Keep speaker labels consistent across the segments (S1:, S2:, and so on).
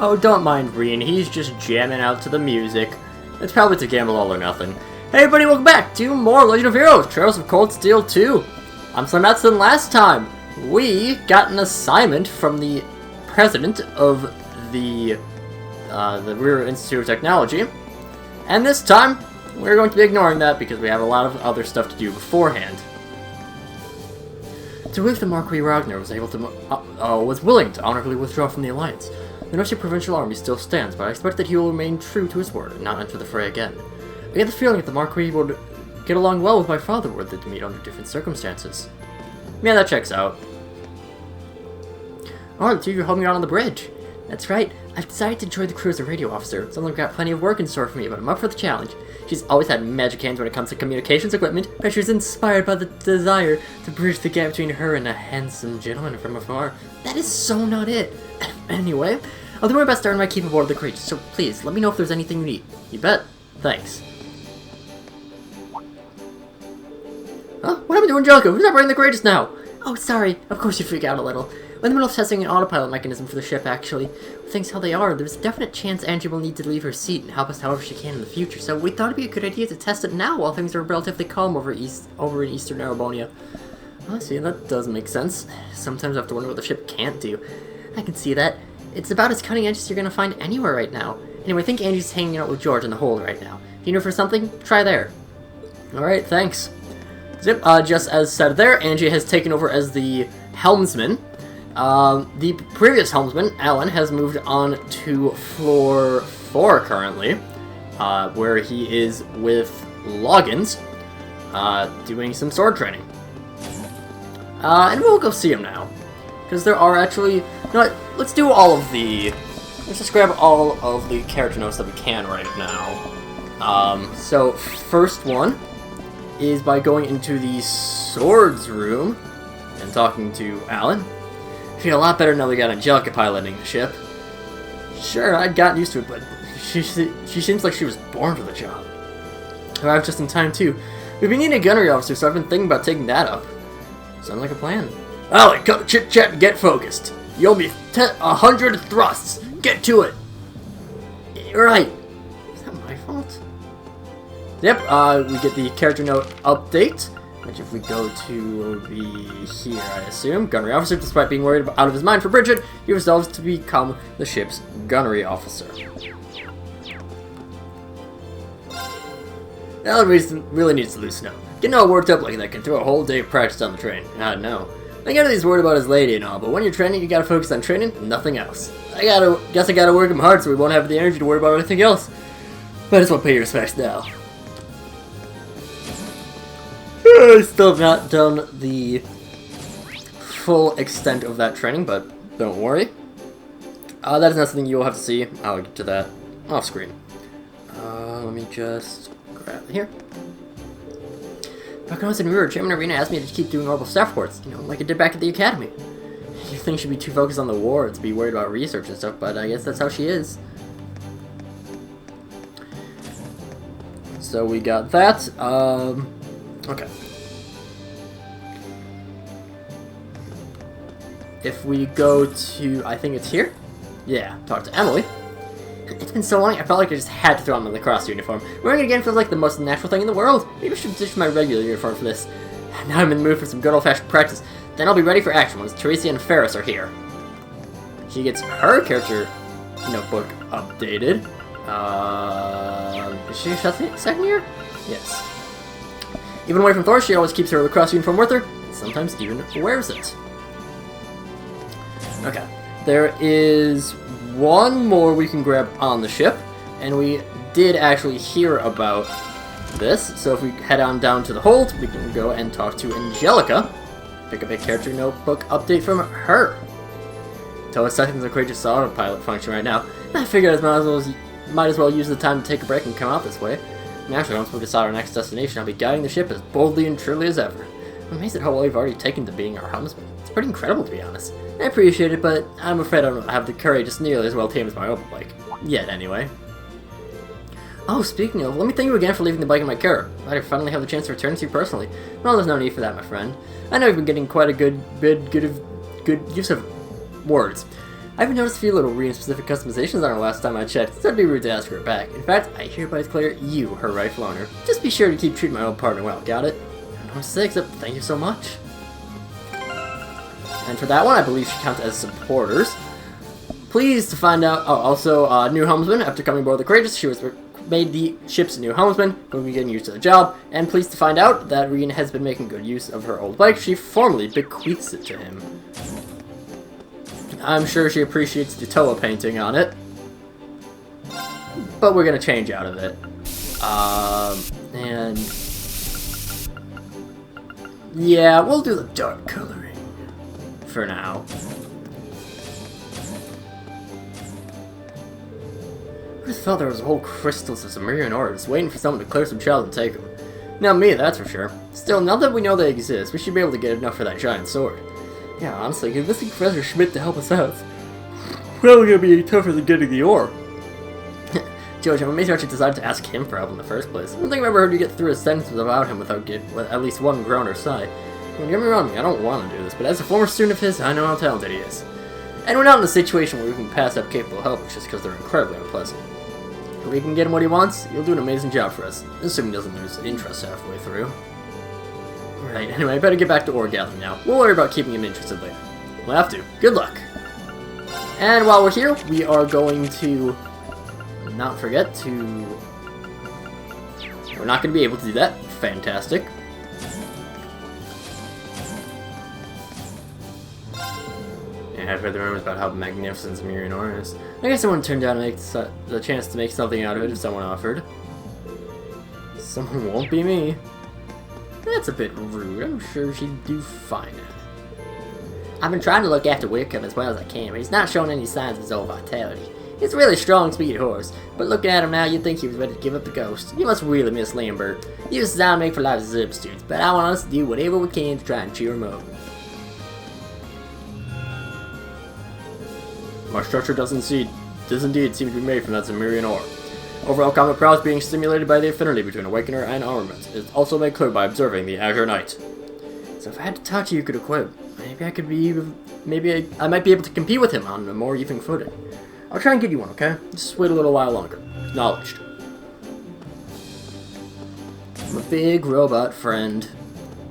S1: Oh, don't mind Reen, he's just jamming out to the music. It's probably to gamble all or nothing. Hey everybody, welcome back to more Legend of Heroes, Trails of Cold Steel 2. I'm SlayerMathis, and last time we got an assignment from the president of the Rear Institute of Technology. And this time, we're going to be ignoring that because we have a lot of other stuff to do beforehand. To believe the Marquis Ragnar was willing to honorably withdraw from the Alliance. The Norse Provincial Army still stands, but I expect that he will remain true to his word and not enter the fray again. I get the feeling that the Marquis would get along well with my father were they to meet under different circumstances. Yeah, that checks out. Oh, the two of you helping me out on the bridge. That's right. I've decided to join the crew as a radio officer. Someone's got plenty of work in store for me, but I'm up for the challenge. She's always had magic hands when it comes to communications equipment, but she's inspired by the desire to bridge the gap between her and a handsome gentleman from afar. That is so not it. Anyway, I'll do my best to earn my keep aboard the Courageous, so please, let me know if there's anything you need. You bet. Thanks. Huh? What happened to Angelica? Who's operating the Courageous now? Oh, sorry. Of course you freak out a little. We're in the middle of testing an autopilot mechanism for the ship, actually. With things how they are, there's a definite chance Angie will need to leave her seat and help us however she can in the future, so we thought it'd be a good idea to test it now while things are relatively calm over in Eastern Arabonia. Oh, I see, that does make sense. Sometimes I have to wonder what the ship can't do. I can see that. It's about as cutting edge as you're gonna find anywhere right now. Anyway, I think Angie's hanging out with George in the hold right now. If you know for something, try there. Alright, thanks. Zip, just as said there, Angie has taken over as the helmsman. The previous helmsman, Alan, has moved on to floor 4 currently, where he is with Loggins, doing some sword training. And we'll go see him now, because there are actually, you know what, let's do all of the, let's just grab all of the character notes that we can right now. So, first one is by going into the swords room and talking to Alan. I feel a lot better now we got Angelica piloting the ship. Sure, I'd gotten used to it, but she seems like she was born for the job. Arrived just in time, too. We've been needing a gunnery officer, so I've been thinking about taking that up. Sounds like a plan. Alright, cut the chit-chat and get focused. You owe me 100 thrusts. Get to it. Right. Is that my fault? Yep, we get the character note update. Which if we go to here, I assume, gunnery officer, despite being worried out of his mind for Bridget, he resolves to become the ship's gunnery officer. Alan really needs to loosen up. Getting all worked up like that can throw a whole day of practice on the train. I know. I get he's worried about his lady and all, but when you're training, you gotta focus on training and nothing else. Guess I gotta work him hard so we won't have the energy to worry about anything else. Might as well pay your respects now. I still have not done the full extent of that training, but don't worry. That is not something you will have to see. I'll get to that off screen. Let me just grab it here. Back when I was in Rear, Chairman Arena asked me to keep doing normal staff reports, you know, like I did back at the academy. You think she'd be too focused on the war to be worried about research and stuff, but I guess that's how she is. So we got that. Okay. If we go to, I think it's here? Yeah, talk to Emily. It's been so long, I felt like I just had to throw on my lacrosse uniform. Wearing it again feels like the most natural thing in the world. Maybe I should ditch my regular uniform for this. Now I'm in the mood for some good old-fashioned practice. Then I'll be ready for action once Teresa and Ferris are here. She gets her character notebook updated. Is she a second year? Yes. Even away from Thor, she always keeps her lacrosse uniform with her, and sometimes even wears it. Okay. There is one more we can grab on the ship, and we did actually hear about this, so if we head on down to the hold, we can go and talk to Angelica, pick up a character notebook update from her. Tell us seconds of Courageous autopilot function right now. I figured I might as well use the time to take a break and come out this way. Naturally, once we decide our next destination, I'll be guiding the ship as boldly and truly as ever. I'm amazed at how well you've already taken to being our helmsman. It's pretty incredible, to be honest. I appreciate it, but I'm afraid I don't have the courage just nearly as well tamed as my own bike. Yet, anyway. Oh, speaking of, let me thank you again for leaving the bike in my care. I finally have the chance to return to you personally. Well, there's no need for that, my friend. I know you've been getting quite a good use of words. I even noticed a few little region-specific customizations on her last time I checked, so it'd be rude to ask her back. In fact, I hereby declare you her rightful owner. Just be sure to keep treating my old partner well, got it? No mistake, except thank you so much. And for that one, I believe she counts as supporters. Pleased to find out, oh, also, new helmsman, after coming aboard the Courageous, she was made the ship's new helmsman, will be getting used to the job, and pleased to find out that Rien has been making good use of her old bike. She formally bequeaths it to him. I'm sure she appreciates the Toa painting on it, but we're gonna change out of it. And yeah, we'll do the dark coloring for now. I just felt there was a whole crystals of some Sumerian ores waiting for someone to clear some shells and take them. Not me, that's for sure. Still, now that we know they exist, we should be able to get enough for that giant sword. Yeah, honestly, convincing Professor Schmidt to help us out, probably gonna be tougher than getting the ore. George, I'm amazed you decided to ask him for help in the first place. I don't think I've ever heard you get through a sentence without him without at least one groan or sigh. Don't get me wrong, I don't want to do this, but as a former student of his, I know how talented he is. And we're not in a situation where we can pass up capable helpers just because they're incredibly unpleasant. If we can get him what he wants, he'll do an amazing job for us, assuming he doesn't lose interest halfway through. Right, anyway, I better get back to ore gathering now. We'll worry about keeping him interested later. We'll have to. Good luck! And while we're here, we are going to not forget to... We're not going to be able to do that. Fantastic. Yeah, I've heard the rumors about how magnificent Sumerian ore is. I guess I wouldn't turn down the chance to make something out of it if someone offered. Someone won't be me. That's a bit rude. I'm sure she'd do fine at it. I've been trying to look after Wickham as well as I can, but he's not showing any signs of his old vitality. He's a really strong speed horse, but looking at him now, you'd think he was ready to give up the ghost. You must really miss Lambert. He was designed to make for life substitutes, but I want us to do whatever we can to try and cheer him up. Our structure does indeed seem to be made from that Sumerian ore. Overall combat prowess being stimulated by the affinity between Awakener and armament is also made clear by observing the Azure Knight. So if I had to touch you could equip, maybe I might be able to compete with him on a more even footing. I'll try and get you one, okay? Just wait a little while longer. Acknowledged. I'm a big robot friend.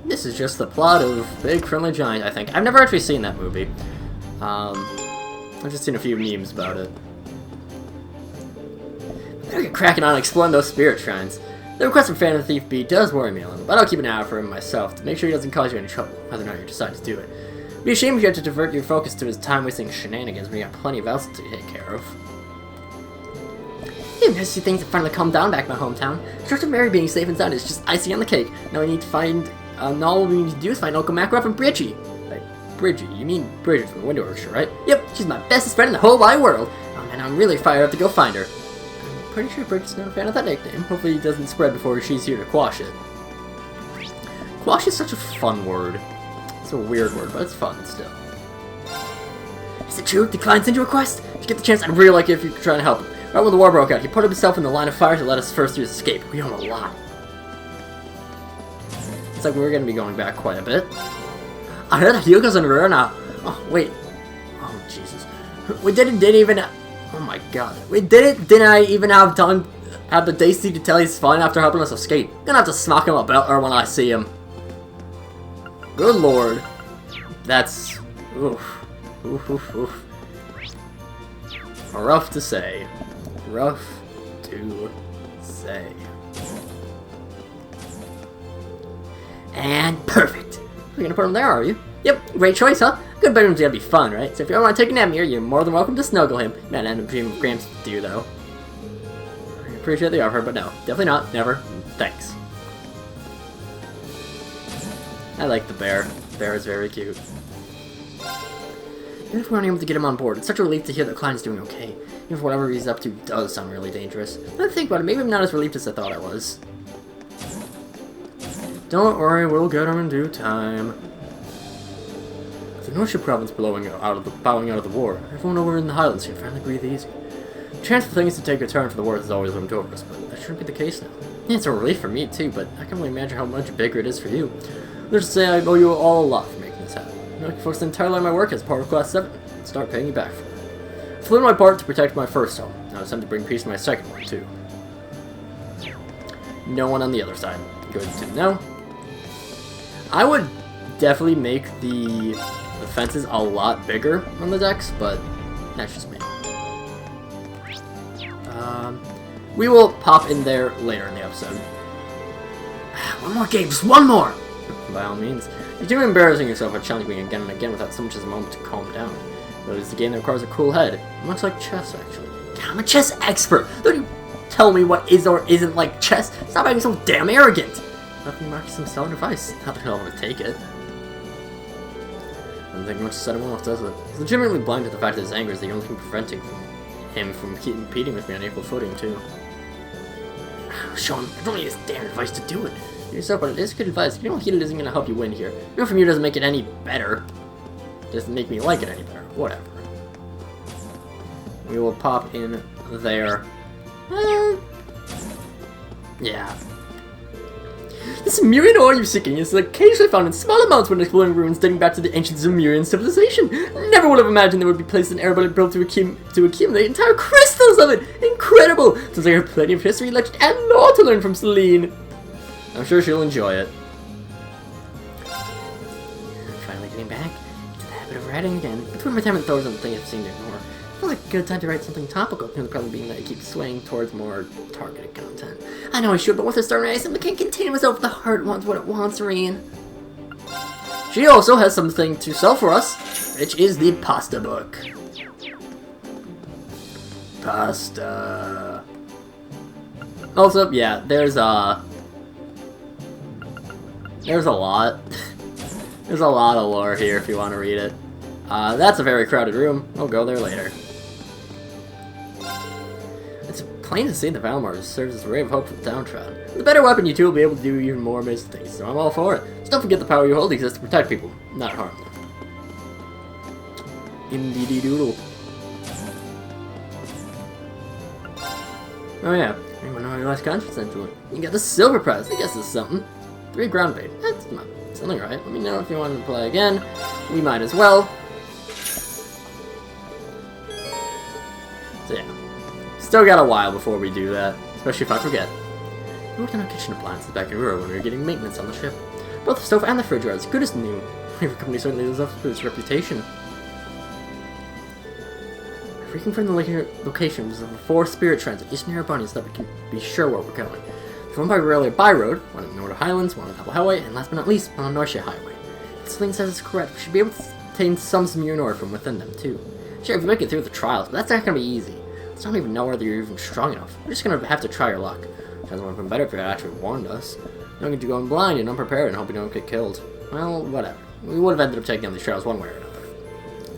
S1: This is just the plot of Big Friendly Giant, I think. I've never actually seen that movie. I've just seen a few memes about it. Better get cracking on exploring those spirit shrines. The request from Phantom Thief B does worry me a little, but I'll keep an eye out for him myself to make sure he doesn't cause you any trouble, whether or not you decide to do it. It'd be a shame if you had to divert your focus to his time-wasting shenanigans when you got plenty of else to take care of. Even nice to see things have finally calmed down back in my hometown. Short of Mary being safe inside is just icing on the cake. Now we need to find, all we need to do is find Uncle Makarov and Bridgie. Like, Bridgie? You mean Bridget from the Window Orchestra, right? Yep, she's my bestest friend in the whole wide world. Oh man, I'm really fired up to go find her. I'm pretty sure Bridget's not a fan of that nickname. Hopefully it doesn't spread before she's here to quash it. Quash is such a fun word. It's a weird word, but it's fun still. Is it true? Decline send you a request? If you get the chance, I'd really like it if you could try and help him. Right when the war broke out, he put himself in the line of fire to let us first through his escape. We owe him a lot. It's like we're gonna be going back quite a bit. I heard that Hugo's in Rure now. Oh, wait. Oh, Jesus. We didn't even... Oh my god. Didn't I even have the decency to tell he's fine after helping us escape? Gonna have to smack him a belt or when I see him. Good lord. That's... Oof. Oof, oof, oof. Rough to say. Rough to say. And perfect. You're gonna put him there, are you? Yep, great choice, huh? Good bedroom's gonna be fun, right? So if you don't want to take a nap here, you're more than welcome to snuggle him. Man, I end up dreaming of Gramps with you, though. I appreciate the offer, but no. Definitely not. Never. Thanks. I like the bear. The bear is very cute. Even if we're unable to get him on board, it's such a relief to hear that Klein's doing okay. Even if whatever he's up to does sound really dangerous. Now that I think about it, maybe I'm not as relieved as I thought I was. Don't worry, we'll get him in due time. With the North Ship province bowing out of the war, everyone over in the Highlands can finally breathe easy. The chance for things to take a turn for the worse is always loomed over us, but that shouldn't be the case now. Yeah, it's a relief for me too, but I can only imagine how much bigger it is for you. Let's just say I owe you all a lot for making this happen. I'm looking forward to the entire line of my work as part of Class 7 and start paying you back for it. Flew my part to protect my first home. Now it's time to bring peace to my second one, too. No one on the other side. Good to know. I would definitely make the fences a lot bigger on the decks, but that's just me. We will pop in there later in the episode. One more game, just one more! By all means. You're doing embarrassing yourself by challenging me again and again without so much as a moment to calm down. But it's a game that requires a cool head. Much like chess, actually. I'm a chess expert! Don't you tell me what is or isn't like chess! Stop being so damn arrogant! Nothing much, some solid advice. Not that I'll ever take it. I don't think much said him off, does it? He's legitimately blind to the fact that his anger is the only thing preventing him from competing with me on equal footing, too. Sean, I don't need this damn advice to do it. Yourself, but it is good advice. You know, heated isn't going to help you win here. You know, from you doesn't make it any better. Doesn't make me like it any better. Whatever. We will pop in there. Yeah. The Sumerian ore you're seeking is occasionally found in small amounts when exploring ruins dating back to the ancient Sumerian civilization. Never would have imagined there would be placed in air but built to accumulate entire crystals of it. Incredible! Sounds like I have plenty of history, legend, and lore to learn from Celine. I'm sure she'll enjoy it. Finally getting back into the habit of writing again. Between my time and throws on the thing I've seen to ignore. I feel like a good time to write something topical, the problem being that I keep swaying towards more targeted content. I know I should, but with a start, I simply can't contain myself if the heart wants what it wants, Reen. She also has something to sell for us, which is the pasta book. Pasta. Also, yeah, there's a lot. There's a lot of lore here if you want to read it. That's a very crowded room. We'll go there later. It's plain to see that Valimar serves as a ray of hope for the downtrodden. With a better weapon, you two will be able to do even more amazing things, so I'm all for it. Just don't forget the power you hold exists to protect people, not harm them. Indeedy-doodle. Oh yeah, anyone know your last conscience into it? You got the silver prize, I guess it's something. 3 ground bait. That's not something right. Let me know if you want to play again. We might as well. So yeah. Still got a while before we do that. Especially if I forget. We worked on our kitchen appliances back in Ruro when we were getting maintenance on the ship. Both the stove and the fridge are as good as new. Your company certainly lives up to its reputation. If we confirm the location of the 4 spirit shrines at Eastern Air Bunnies, so that we can be sure where we're going. One by railway by road, one on the North Highlands, one on Apple Highway, and last but not least, one on Norcia Highway. If Celine says it's correct, we should be able to obtain some Sumerian ore from within them, too. Sure, if you make it through the trials, but that's not going to be easy. I don't even know whether you're even strong enough. We're just going to have to try your luck. It would have been better if you had actually warned us. You don't get to go in blind and unprepared and hope you don't get killed. Well, whatever. We would have ended up taking on these trials one way or another.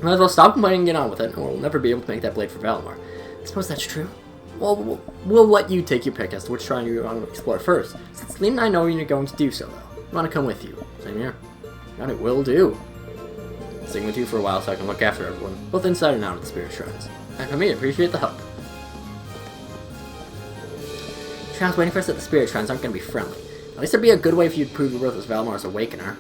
S1: Might as well stop complaining and get on with it, or we'll never be able to make that blade for Valimar. I suppose that's true. Well, we'll let you take your pick as to which shrine you want to explore first. Since Celine and I know you're going to do so, though. I want to come with you. Same here. And it will do. Staying with you for a while so I can look after everyone, both inside and out of the spirit shrines. And for me, I appreciate the help. Shrines waiting for us at the spirit shrines aren't going to be friendly. At least it'd be a good way for you to prove your worth as Valimar's awakener.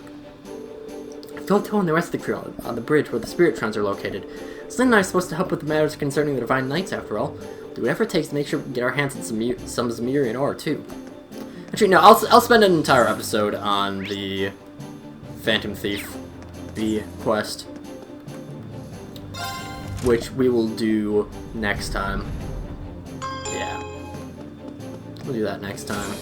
S1: Don't tell the rest of the crew on the bridge where the spirit shrines are located. Celine and I are supposed to help with the matters concerning the Divine Knights, after all. Do whatever it takes to make sure we can get our hands on some Sumerian ore, too. Actually, no, I'll spend an entire episode on the Phantom Thief B quest, which we will do next time. Yeah. We'll do that next time.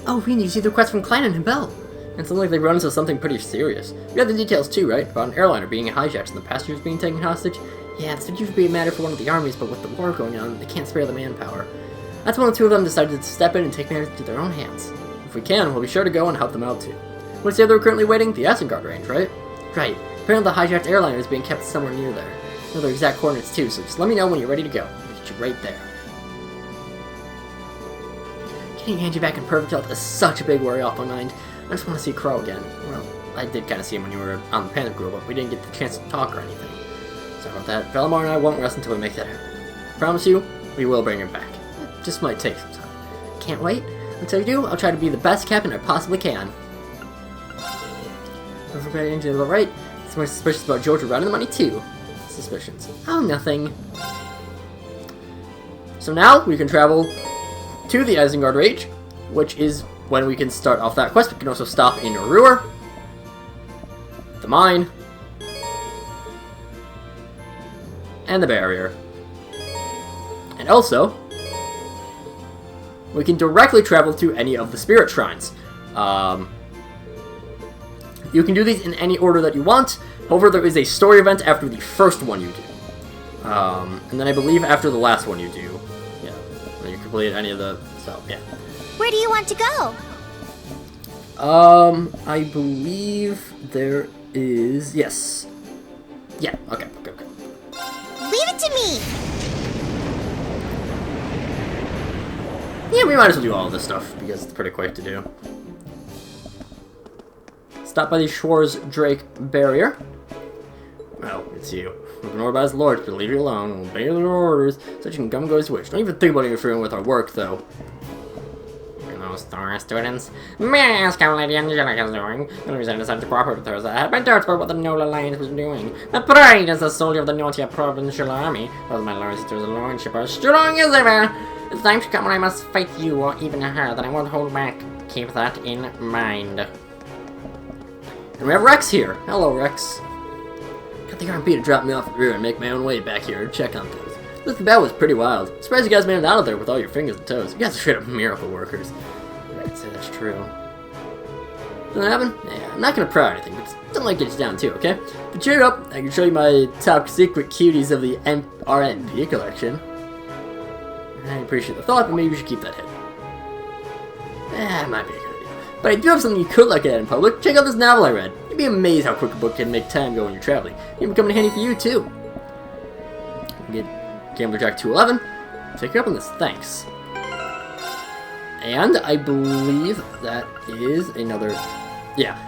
S1: Oh, Reen, you see the request from Klein and Bell. And something like they run into something pretty serious. You have the details too, right? About an airliner being hijacked and the passengers being taken hostage? Yeah, this would usually be a matter for one of the armies, but with the war going on, they can't spare the manpower. That's when the two of them decided to step in and take matters into their own hands. If we can, we'll be sure to go and help them out too. What's the other currently waiting? The Asengard range, right? Right. Apparently the hijacked airliner is being kept somewhere near there. I know their exact coordinates too, so just let me know when you're ready to go. I'll get you right there. Getting Angie back in perfect health is such a big worry off my mind. I just want to see Crow again. Well, I did kind of see him when you were on the Panther Group, but we didn't get the chance to talk or anything. Sorry about that. Valimar and I won't rest until we make that happen. Promise you, we will bring him back. It just might take some time. Can't wait. Until you do, I'll try to be the best captain I possibly can. Don't forget Angie, alright? my suspicions about Georgia running the money too. Suspicions. Oh, nothing. So now we can travel to the Isengard Rage, which is when we can start off that quest. We can also stop in Ruhr, the mine, and the barrier. And also, we can directly travel to any of the spirit shrines. You can do these in any order that you want. However, there is a story event after the first one you do. And then I believe after the last one you do. Yeah, when you complete any of the... So, yeah.
S2: Where do you want to go?
S1: I believe there is... Yes. Yeah, okay.
S2: Leave it to me!
S1: Yeah, we might as well do all of this stuff, because it's pretty quick to do. Stop by the Schwarz Drake barrier. Well, it's you. We've been ordered by his lord to leave you alone and obey your orders, so you can come go as you wish. Don't even think about interfering with our work, though. Hello, Star students. May I ask how Lady Angelica is doing? The only reason I decided to cooperate with her is that I had my doubts about what the Noble Alliance was doing. My pride as a soldier of the Naughty Provincial Army, both my lord and sister's lordship are strong as ever. It's time to come when I must fight you or even her, that I won't hold back. Keep that in mind. And we have Rex here. Hello, Rex. Got the RMP to drop me off at Ruhr and make my own way back here to check on things. This battle was pretty wild. Surprised you guys made it out of there with all your fingers and toes. You guys are straight up miracle workers. I'd say that's true. Doesn't happen? Yeah, I'm not gonna pry or anything, but don't let it get you down too, okay? But cheer up, I can show you my top secret cuties of the RMP collection. I appreciate the thought, but maybe you should keep that hidden. It might be a good idea. But I do have something you could look at in public. Check out this novel I read. You'd be amazed how quick a book can make time go when you're traveling. It can come in handy for you, too. Get Gambler Jack 211. Take you up on this, thanks. And I believe that is another... Yeah.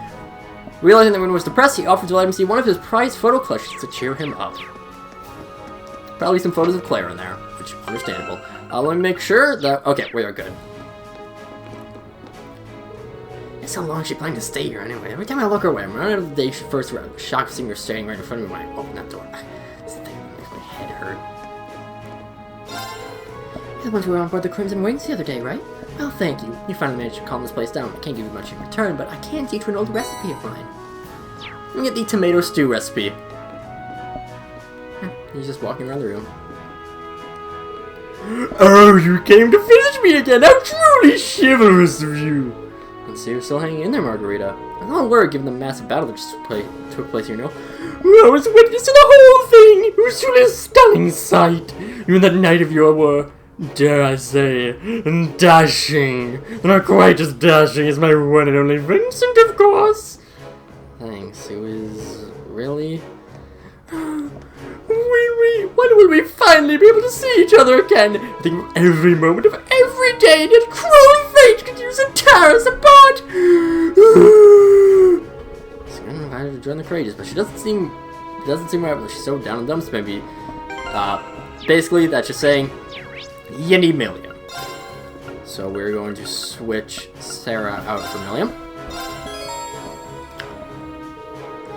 S1: Realizing that when he was depressed, he offered to let him see one of his prized photo collections to cheer him up. Probably some photos of Claire in there, which is understandable. Let me make sure that... Okay, we are good. It's how long she planned to stay here anyway. Every time I look her way, I'm running out of the day she first arrived. Shocked seeing her standing right in front of me when I open that door. This thing makes my head hurt. You're the ones who were on board the Crimson Wings the other day, right? Well, thank you. You finally managed to calm this place down. I can't give you much in return, but I can teach you an old recipe of mine. Let me get the tomato stew recipe. He's just walking around the room. Oh, you came to visit me again! How truly chivalrous of you! And so you're still hanging in there, Margarita. I'm not worried given the massive battle that just took place here, you know? I was witness to the whole thing! It was truly a stunning sight! You and that knight of yours were, dare I say, dashing. Not quite as dashing as my one and only Vincent, of course! Thanks, it was really... When will we finally be able to see each other again? I think of every moment of every day, and yet cruel fate continues to tear us apart! She's gonna invite her to join the Courageous, but she doesn't seem right. She's so down in the dumps, maybe. Basically, that's just saying, you need Milliam. So we're going to switch Sarah out for Milliam.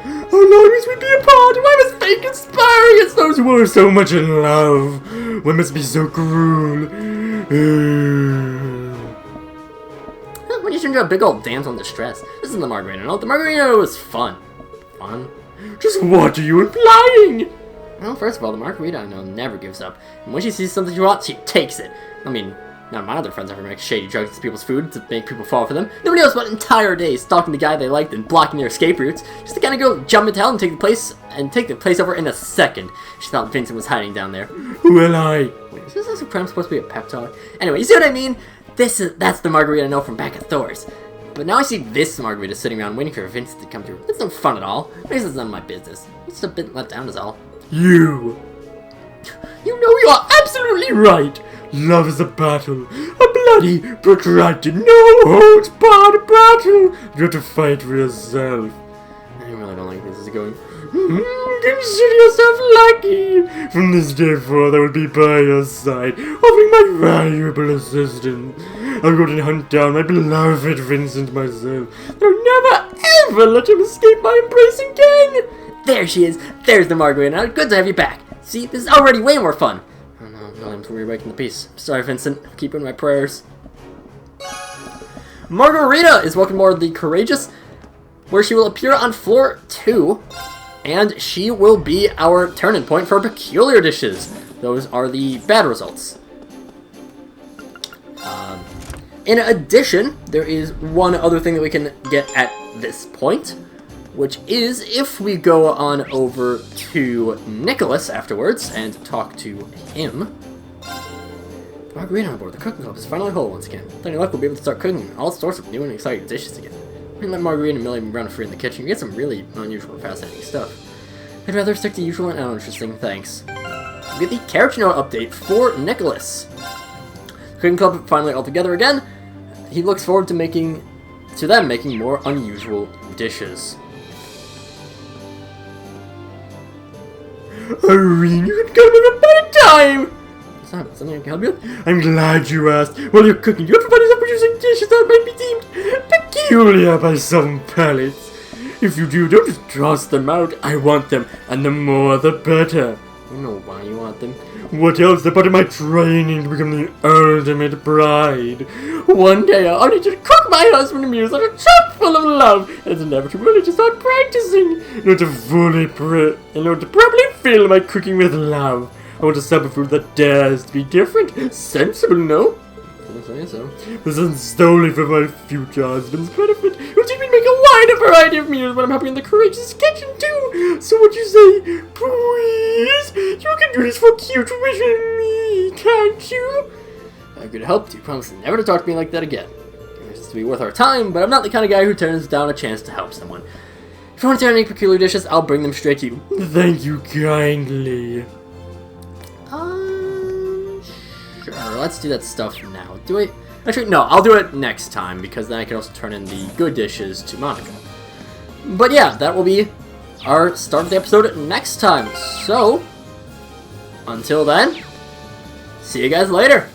S1: How long must we be apart? Why must fate conspire against those who are so much in love? Why must be so cruel? When you turned into a big old damsel in distress. This isn't the Margarita note. The Margarita was fun. Fun? Just what are you implying? Well, first of all, the Margarita I know never gives up. And when she sees something she wants, she takes it. I mean, none of my other friends ever make shady drugs to people's food to make people fall for them. Nobody else spent entire days stalking the guy they liked and blocking their escape routes, just to kind of go jump into hell and take the place over in a second. She thought Vincent was hiding down there. Well, wait, is this also supposed to be a pep talk? Anyway, you see what I mean? That's the Margarita I know from back at Thor's. But now I see this Margarita sitting around waiting for Vincent to come through. That's no fun at all. This is none of my business. It's a bit let down is all. You know you are absolutely right. Love is a battle, a bloody, protracted, no-holds-barred battle. You have to fight for yourself. I really don't like where this is going. Consider yourself lucky. From this day forth, I will be by your side, offering my valuable assistance. I'll go and hunt down my beloved Vincent myself. I'll never, ever let him escape my embrace again. There she is! There's the Margarita. Now, good to have you back. See, this is already way more fun. Oh no, William's rewriting the piece. Sorry, Vincent. Keep in my prayers. Margarita is welcome aboard the Courageous, where she will appear on floor 2, and she will be our turning point for peculiar dishes. Those are the bad results. In addition, there is one other thing that we can get at this point, which is if we go on over to Nicholas afterwards and talk to him. Margarita on board. The cooking club is finally whole once again. With any luck, we'll be able to start cooking all sorts of new and exciting dishes again. We can let Margarita and Millie run free in the kitchen and get some really unusual and fascinating stuff. I'd rather stick to usual and uninteresting, thanks. We get the character note update for Nicholas. The cooking club finally all together again. He looks forward to them making more unusual dishes. Irene, you can come at a better time! Something I can help you with? I'm glad you asked. While you're cooking, you have to find yourself producing dishes that might be deemed peculiar by some palates. If you do, don't just toss them out. I want them, and the more the better. You know why you want them. What else? They're part of my training to become the ultimate bride. One day I'll need you to cook my husband meals that are chock full of love. It's inevitable to start practicing. In order to properly fill my cooking with love. I want to sub a food that dares to be different. Sensible, no? I say so. This is solely for my future husband's benefit. You'll teach me to make a wide variety of meals when I'm helping in the Courageous kitchen too. So what you say? Please? You can do this for cute with me, can't you? I could help you. Promise never to talk to me like that again. It's to be worth our time, but I'm not the kind of guy who turns down a chance to help someone. If you want to any peculiar dishes, I'll bring them straight to you. Thank you kindly. Sure, let's do that stuff now. Do it? Actually, no, I'll do it next time, because then I can also turn in the good dishes to Monica. But yeah, that will be our start of the episode next time. So, until then, see you guys later.